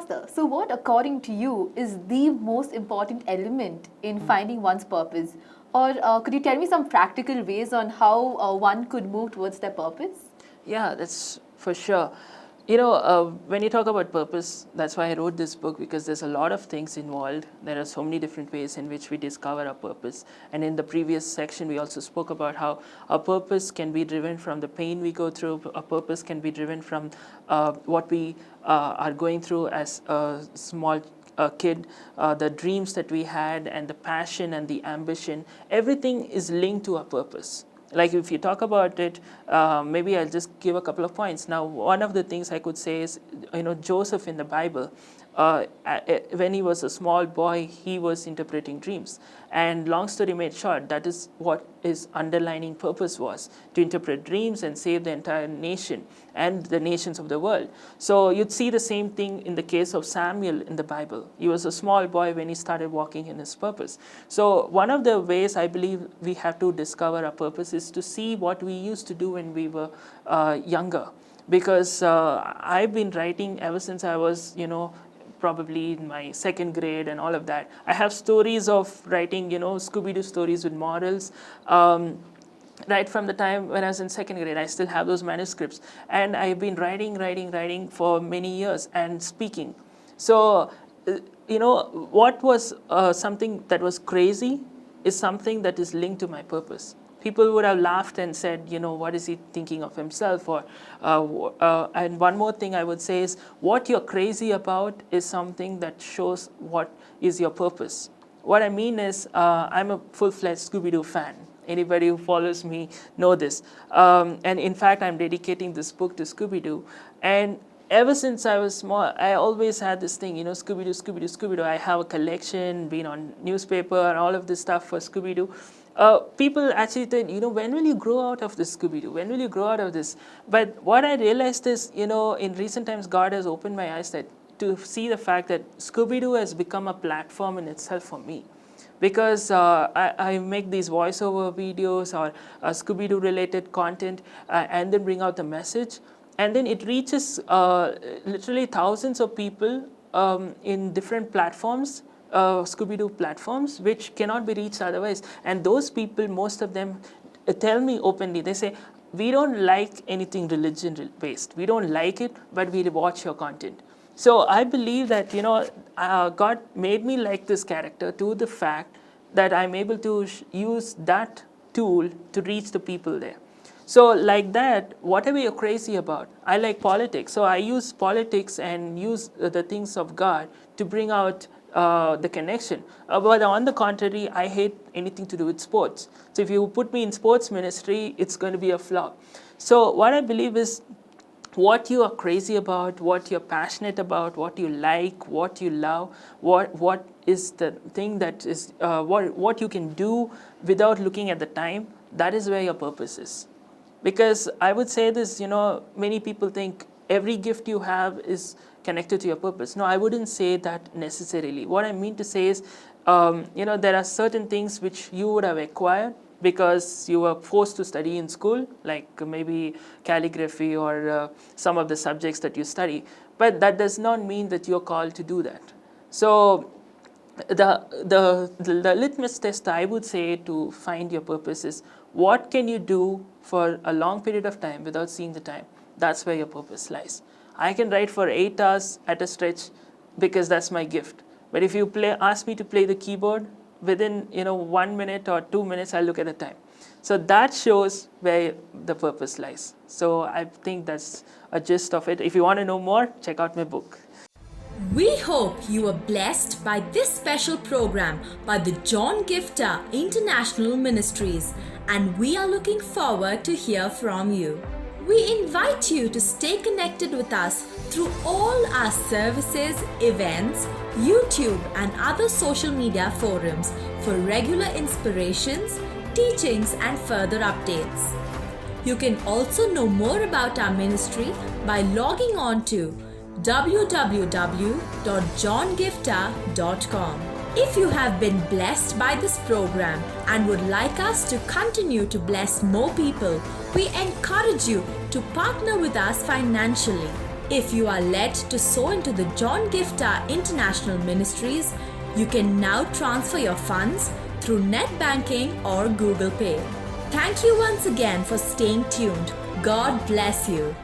Pastor, so what according to you is the most important element in finding one's purpose? Or could you tell me some practical ways on how one could move towards their purpose? Yeah, that's for sure. When you talk about purpose, that's why I wrote this book, because there's a lot of things involved. There are so many different ways in which we discover our purpose. And in the previous section, we also spoke about how our purpose can be driven from the pain we go through. Our purpose can be driven from what we are going through as a small kid, the dreams that we had, and the passion and the ambition. Everything is linked to our purpose. Like if you talk about it, maybe I'll just give a couple of points. Now, one of the things I could say is, Joseph in the Bible, when he was a small boy, he was interpreting dreams. And long story made short, that is what his underlining purpose was, to interpret dreams and save the entire nation and the nations of the world. So you'd see the same thing in the case of Samuel in the Bible. He was a small boy when he started walking in his purpose. So one of the ways I believe we have to discover our purpose is to see what we used to do when we were younger. Because I've been writing ever since I was, probably in my second grade and all of that. I have stories of writing, Scooby-Doo stories with morals. Right from the time when I was in second grade, I still have those manuscripts. And I've been writing for many years and speaking. So, what was something that was crazy is something that is linked to my purpose. People would have laughed and said, what is he thinking of himself? And one more thing I would say is, what you're crazy about is something that shows what is your purpose. What I mean is, I'm a full-fledged Scooby-Doo fan. Anybody who follows me know this. And in fact, I'm dedicating this book to Scooby-Doo. And ever since I was small, I always had this thing, Scooby-Doo, Scooby-Doo, Scooby-Doo. I have a collection, been on newspaper and all of this stuff for Scooby-Doo. People actually said, when will you grow out of this, Scooby-Doo? When will you grow out of this? But what I realized is, in recent times, God has opened my eyes to see the fact that Scooby-Doo has become a platform in itself for me. Because I make these voiceover videos or Scooby-Doo related content and then bring out the message. And then it reaches literally thousands of people in different platforms, Scooby-Doo platforms, which cannot be reached otherwise. And those people, most of them, tell me openly, they say, we don't like anything religion-based. We don't like it, but we watch your content. So I believe that, God made me like this character to the fact that I'm able to use that tool to reach the people there. So like that, whatever you're crazy about, I like politics. So I use politics and use the things of God to bring out the connection. But on the contrary, I hate anything to do with sports. So if you put me in sports ministry, it's going to be a flop. So what I believe is, what you are crazy about, what you're passionate about, what you like, what you love, what is the thing that is, what you can do without looking at the time, that is where your purpose is. Because I would say this, many people think every gift you have is connected to your purpose. No, I wouldn't say that necessarily. What I mean to say is, there are certain things which you would have acquired because you were forced to study in school, like maybe calligraphy or some of the subjects that you study. But that does not mean that you're called to do that. So the litmus test I would say to find your purpose is, what can you do for a long period of time without seeing the time? That's where your purpose lies. I can write for 8 hours at a stretch because that's my gift. But if you ask me to play the keyboard, within 1 minute or 2 minutes, I'll look at the time. So that shows where the purpose lies. So I think that's a gist of it. If you want to know more, check out my book. We hope you were blessed by this special program by the John Gifter International Ministries, and we are looking forward to hear from you. We invite you to stay connected with us through all our services, events, YouTube and other social media forums for regular inspirations, teachings and further updates. You can also know more about our ministry by logging on to www.johngifter.com. If you have been blessed by this program and would like us to continue to bless more people, we encourage you to partner with us financially. If you are led to sow into the John Gifta International Ministries, you can now transfer your funds through net banking or Google Pay. Thank you once again for staying tuned. God bless you.